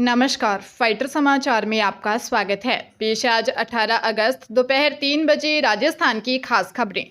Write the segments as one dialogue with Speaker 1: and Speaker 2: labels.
Speaker 1: नमस्कार, फाइटर समाचार में आपका स्वागत है। पेश आज 18 अगस्त दोपहर 3 बजे राजस्थान की खास खबरें।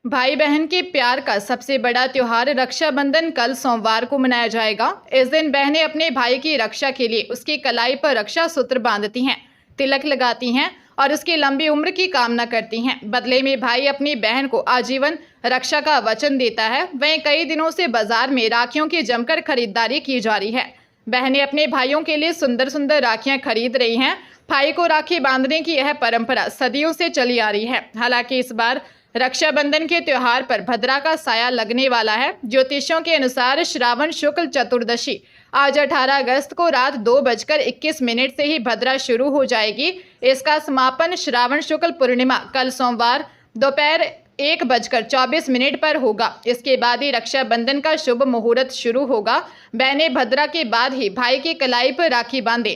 Speaker 1: भाई बहन के प्यार का सबसे बड़ा त्योहार रक्षाबंधन कल सोमवार को मनाया जाएगा। इस दिन बहनें अपने भाई की रक्षा के लिए उसकी कलाई पर रक्षा सूत्र बांधती हैं, तिलक लगाती हैं और उसकी लंबी उम्र की कामना करती हैं। बदले में भाई अपनी बहन को आजीवन रक्षा का वचन देता है। वहीं कई दिनों से बाजार में राखियों की जमकर खरीदारी की जा रही है। बहनें अपने भाइयों के लिए सुंदर सुंदर राखियां खरीद रही हैं। भाई को राखी बांधने की यह परंपरा सदियों से चली आ रही है। हालांकि इस बार रक्षाबंधन के त्योहार पर भद्रा का साया लगने वाला है। ज्योतिषियों के अनुसार श्रावण शुक्ल चतुर्दशी आज 18 अगस्त को रात 2:21 से ही भद्रा शुरू हो जाएगी। इसका समापन श्रावण शुक्ल पूर्णिमा कल सोमवार दोपहर 1:24 पर होगा। इसके बाद ही रक्षाबंधन का शुभ मुहूर्त शुरू होगा। बहनें भद्रा के बाद ही भाई की कलाई पर राखी बांधे।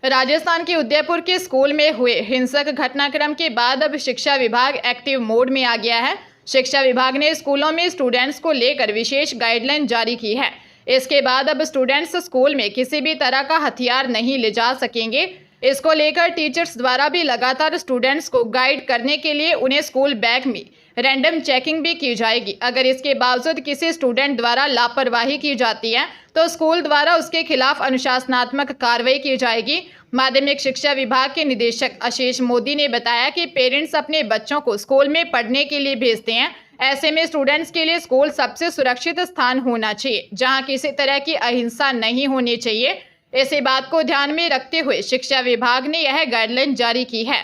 Speaker 1: राजस्थान के उदयपुर के स्कूल में हुए हिंसक घटनाक्रम के बाद अब शिक्षा विभाग एक्टिव मोड में आ गया है। शिक्षा विभाग ने स्कूलों में स्टूडेंट्स को लेकर विशेष गाइडलाइन जारी की है। इसके बाद अब स्टूडेंट्स स्कूल में किसी भी तरह का हथियार नहीं ले जा सकेंगे। इसको लेकर टीचर्स द्वारा भी लगातार स्टूडेंट्स को गाइड करने के लिए उन्हें स्कूल बैग में रैंडम चेकिंग भी की जाएगी। अगर इसके बावजूद किसी स्टूडेंट द्वारा लापरवाही की जाती है तो स्कूल द्वारा उसके खिलाफ अनुशासनात्मक कार्रवाई की जाएगी। माध्यमिक शिक्षा विभाग के निदेशक आशीष मोदी ने बताया कि पेरेंट्स अपने बच्चों को स्कूल में पढ़ने के लिए भेजते हैं। ऐसे में स्टूडेंट्स के लिए स्कूल सबसे सुरक्षित स्थान होना चाहिए, जहां किसी तरह की अहिंसा नहीं होनी चाहिए। इसी बात को ध्यान में रखते हुए शिक्षा विभाग ने यह गाइडलाइन जारी की है।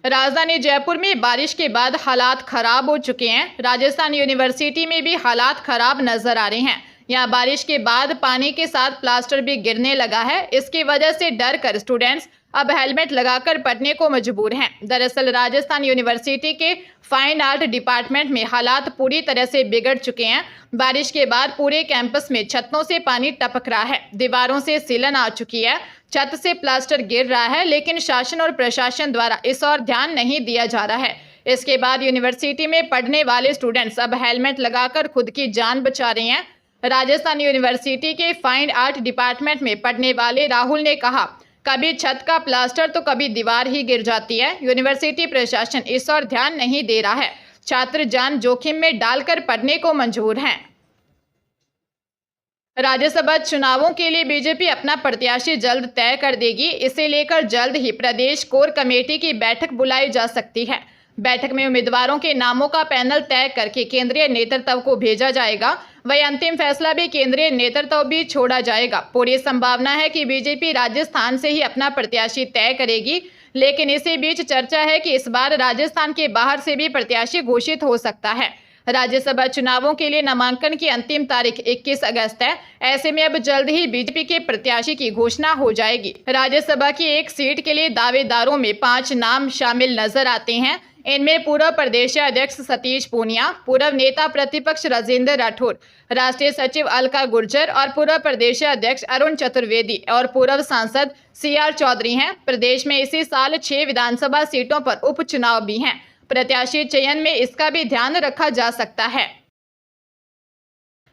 Speaker 1: राजधानी जयपुर में बारिश के बाद हालात खराब हो चुके हैं। राजस्थान यूनिवर्सिटी में भी हालात खराब नजर आ रहे हैं। यहाँ बारिश के बाद पानी के साथ प्लास्टर भी गिरने लगा है। इसकी वजह से डर कर स्टूडेंट्स अब हेलमेट लगाकर पढ़ने को मजबूर हैं। दरअसल राजस्थान यूनिवर्सिटी के फाइन आर्ट डिपार्टमेंट में हालात पूरी तरह से बिगड़ चुके हैं। बारिश के बाद पूरे कैंपस में छतों से पानी टपक रहा है, दीवारों से सीलन आ चुकी है, छत से प्लास्टर गिर रहा है, लेकिन शासन और प्रशासन द्वारा इस ओर ध्यान नहीं दिया जा रहा है। इसके बाद यूनिवर्सिटी में पढ़ने वाले स्टूडेंट्स अब हेलमेट लगाकर खुद की जान बचा रहे हैं। राजस्थान यूनिवर्सिटी के फाइन आर्ट डिपार्टमेंट में पढ़ने वाले राहुल ने कहा, कभी छत का प्लास्टर तो कभी दीवार ही गिर जाती है। यूनिवर्सिटी प्रशासन इस ओर ध्यान नहीं दे रहा है। छात्र जान जोखिम में डालकर पढ़ने को मंजूर हैं। राज्यसभा चुनावों के लिए बीजेपी अपना प्रत्याशी जल्द तय कर देगी। इसे लेकर जल्द ही प्रदेश कोर कमेटी की बैठक बुलाई जा सकती है। बैठक में उम्मीदवारों के नामों का पैनल तय करके केंद्रीय नेतृत्व को भेजा जाएगा। वही अंतिम फैसला भी केंद्रीय नेतृत्व भी छोड़ा जाएगा। पूरी संभावना है कि बीजेपी राजस्थान से ही अपना प्रत्याशी तय करेगी, लेकिन इसी बीच चर्चा है कि इस बार राजस्थान के बाहर से भी प्रत्याशी घोषित हो सकता है। राज्यसभा चुनावों के लिए नामांकन की अंतिम तारीख 21 अगस्त है। ऐसे में अब जल्द ही बीजेपी के प्रत्याशी की घोषणा हो जाएगी। राज्यसभा की एक सीट के लिए दावेदारों में 5 नाम शामिल नजर आते हैं। इनमें पूर्व प्रदेश अध्यक्ष सतीश पूनिया, पूर्व नेता प्रतिपक्ष राजेंद्र राठौर, राष्ट्रीय सचिव अलका गुर्जर और पूर्व प्रदेश अध्यक्ष अरुण चतुर्वेदी और पूर्व सांसद CR चौधरी हैं। प्रदेश में इसी साल 6 विधानसभा सीटों पर उपचुनाव भी हैं। प्रत्याशी चयन में इसका भी ध्यान रखा जा सकता है।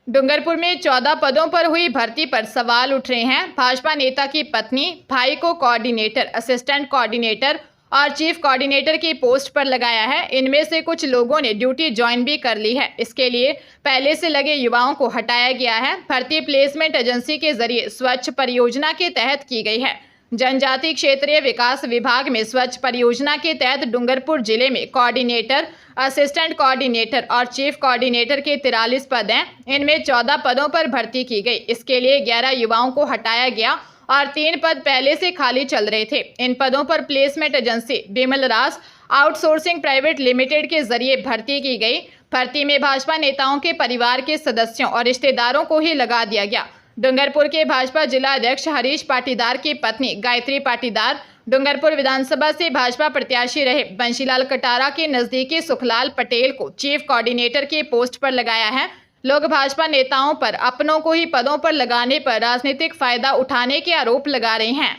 Speaker 1: डूंगरपुर में 14 पदों पर हुई भर्ती पर सवाल उठ रहे हैं। भाजपा नेता की पत्नी भाई को कोऑर्डिनेटर, असिस्टेंट कोऑर्डिनेटर और चीफ कोऑर्डिनेटर की पोस्ट पर लगाया है। इनमें से कुछ लोगों ने ड्यूटी ज्वाइन भी कर ली है। इसके लिए पहले से लगे युवाओं को हटाया गया है। भर्ती प्लेसमेंट एजेंसी के जरिए स्वच्छ परियोजना के तहत की गई है। जनजातीय क्षेत्रीय विकास विभाग में स्वच्छ परियोजना के तहत डूंगरपुर जिले में कोऑर्डिनेटर, असिस्टेंट कोऑर्डिनेटर और चीफ कोऑर्डिनेटर के 43 पद हैं। इनमें 14 पदों पर भर्ती की गई। इसके लिए 11 युवाओं को हटाया गया और 3 पद पहले से खाली चल रहे थे। इन पदों पर प्लेसमेंट एजेंसी बिमल राज आउटसोर्सिंग प्राइवेट लिमिटेड के जरिए भर्ती की गई। भर्ती में भाजपा नेताओं के परिवार के सदस्यों और रिश्तेदारों को ही लगा दिया गया। डूंगरपुर के भाजपा जिला अध्यक्ष हरीश पाटीदार की पत्नी गायत्री पाटीदार, डूंगरपुर विधानसभा से भाजपा प्रत्याशी रहे बंशीलाल कटारा के नजदीकी सुखलाल पटेल को चीफ कोऑर्डिनेटर की पोस्ट पर लगाया है। लोग भाजपा नेताओं पर अपनों को ही पदों पर लगाने पर राजनीतिक फायदा उठाने के आरोप लगा रहे हैं।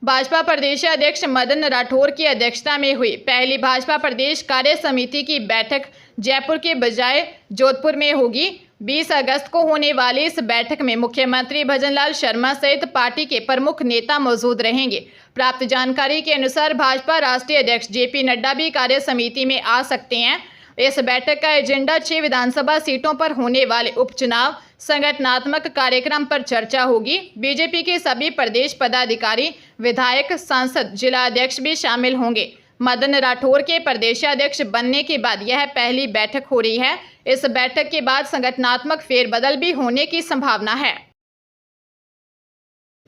Speaker 1: भाजपा प्रदेश अध्यक्ष मदन राठौर की अध्यक्षता में हुई पहली भाजपा प्रदेश कार्य समिति की बैठक जयपुर के बजाय जोधपुर में होगी। 20 अगस्त को होने वाली इस बैठक में मुख्यमंत्री भजनलाल शर्मा सहित पार्टी के प्रमुख नेता मौजूद रहेंगे। प्राप्त जानकारी के अनुसार भाजपा राष्ट्रीय अध्यक्ष जेपी नड्डा भी कार्य समिति में आ सकते हैं। इस बैठक का एजेंडा 6 विधानसभा सीटों पर होने वाले उपचुनाव, संगठनात्मक कार्यक्रम पर चर्चा होगी। बीजेपी के सभी प्रदेश पदाधिकारी, विधायक, सांसद, जिला अध्यक्ष भी शामिल होंगे। मदन राठौर के प्रदेशाध्यक्ष बनने के बाद यह पहली बैठक हो रही है। इस बैठक के बाद संगठनात्मक फेरबदल भी होने की संभावना है।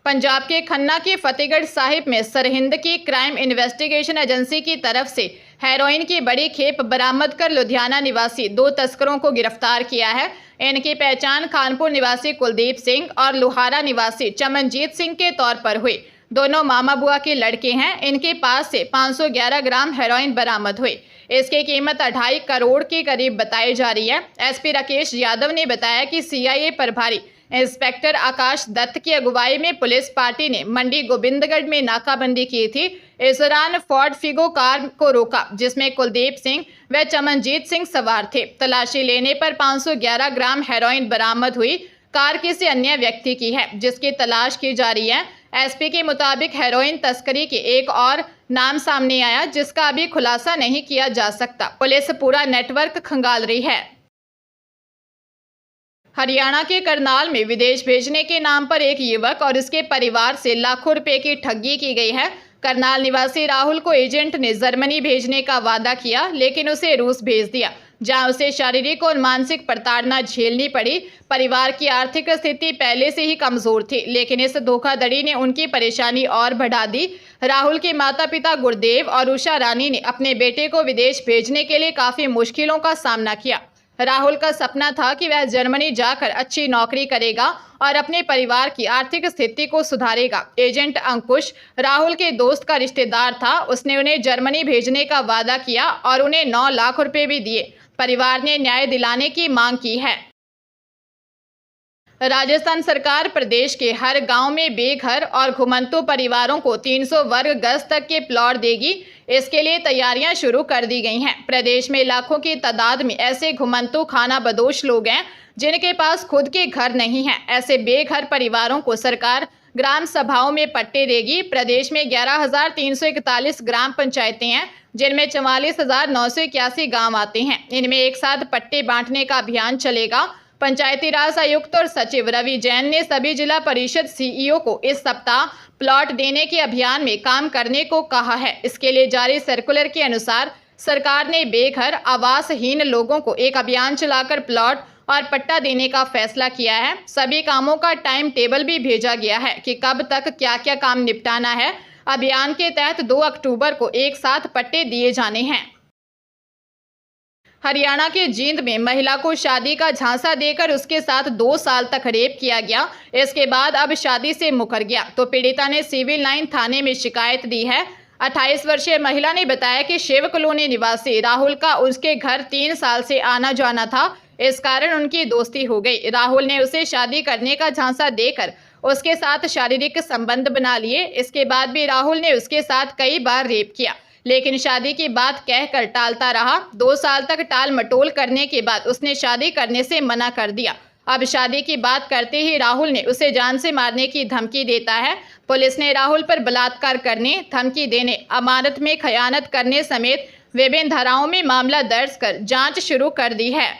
Speaker 1: पंजाब के खन्ना के फतेहगढ़ साहिब में सरहिंद की क्राइम इन्वेस्टिगेशन एजेंसी की तरफ से हेरोइन की बड़ी खेप बरामद कर लुधियाना निवासी 2 तस्करों को गिरफ्तार किया है। इनकी पहचान खानपुर निवासी कुलदीप सिंह और लोहारा निवासी चमनजीत सिंह के तौर पर हुई। दोनों मामा बुआ के लड़के हैं। इनके पास से 511 ग्राम हेरोइन बरामद हुई। इसकी कीमत 2.5 करोड़ के करीब बताई जा रही है। एसपी राकेश यादव ने बताया कि सीआईए प्रभारी इंस्पेक्टर आकाश दत्त की अगुवाई में पुलिस पार्टी ने मंडी गोविंदगढ़ में नाकाबंदी की थी। इस दौरान फोर्ड फिगो कार को रोका जिसमें कुलदीप सिंह व चमनजीत सिंह सवार थे। तलाशी लेने पर 511 ग्राम हेरोइन बरामद हुई। कार किसी अन्य व्यक्ति की है जिसकी तलाश की जा रही है। एसपी के मुताबिक हेरोइन तस्करी के एक और नाम सामने आया जिसका अभी खुलासा नहीं किया जा सकता। पुलिस पूरा नेटवर्क खंगाल रही है। हरियाणा के करनाल में विदेश भेजने के नाम पर एक युवक और उसके परिवार से लाखों रुपए की ठगी की गई है। करनाल निवासी राहुल को एजेंट ने जर्मनी भेजने का वादा किया लेकिन उसे रूस भेज दिया जहां उसे शारीरिक और मानसिक प्रताड़ना झेलनी पड़ी। परिवार की आर्थिक स्थिति पहले से ही कमजोर थी लेकिन इस धोखाधड़ी ने उनकी परेशानी और बढ़ा दी। राहुल के माता पिता गुरदेव और उषा रानी ने अपने बेटे को विदेश भेजने के लिए काफ़ी मुश्किलों का सामना किया। राहुल का सपना था कि वह जर्मनी जाकर अच्छी नौकरी करेगा और अपने परिवार की आर्थिक स्थिति को सुधारेगा। एजेंट अंकुश राहुल के दोस्त का रिश्तेदार था। उसने उन्हें जर्मनी भेजने का वादा किया और उन्हें 9 लाख रुपए भी दिए। परिवार ने न्याय दिलाने की मांग की है। राजस्थान सरकार प्रदेश के हर गांव में बेघर और घुमंतु परिवारों को 300 वर्ग गज तक के प्लॉट देगी। इसके लिए तैयारियां शुरू कर दी गई हैं। प्रदेश में लाखों की तादाद में ऐसे घुमंतु खानाबदोश लोग हैं जिनके पास खुद के घर नहीं है। ऐसे बेघर परिवारों को सरकार ग्राम सभाओं में पट्टे देगी। प्रदेश में 11,341 ग्राम पंचायतें हैं जिनमें 44,981 गाँव आते हैं। इनमें एक साथ पट्टे बांटने का अभियान चलेगा। पंचायती राज आयुक्त और सचिव रवि जैन ने सभी जिला परिषद सीईओ को इस सप्ताह प्लॉट देने के अभियान में काम करने को कहा है। इसके लिए जारी सर्कुलर के अनुसार सरकार ने बेघर आवासहीन लोगों को एक अभियान चलाकर प्लॉट और पट्टा देने का फैसला किया है। सभी कामों का टाइम टेबल भी भेजा गया है कि कब तक क्या क्या काम निपटाना है। अभियान के तहत 2 अक्टूबर को एक साथ पट्टे दिए जाने हैं। हरियाणा के जींद में महिला को शादी का झांसा देकर उसके साथ 2 साल तक रेप किया गया। इसके बाद अब शादी से मुकर गया तो पीड़िता ने सिविल लाइन थाने में शिकायत दी है। 28 वर्षीय महिला ने बताया कि शिव कॉलोनी निवासी राहुल का उसके घर 3 साल से आना जाना था। इस कारण उनकी दोस्ती हो गई। राहुल ने उसे शादी करने का झांसा देकर उसके साथ शारीरिक संबंध बना लिए। इसके बाद भी राहुल ने उसके साथ कई बार रेप किया लेकिन शादी की बात कहकर टालता रहा। 2 साल तक टाल मटोल करने के बाद उसने शादी करने से मना कर दिया। अब शादी की बात करते ही राहुल ने उसे जान से मारने की धमकी देता है। पुलिस ने राहुल पर बलात्कार करने, धमकी देने, अमानत में खयानत करने समेत विभिन्न धाराओं में मामला दर्ज कर जांच शुरू कर दी है।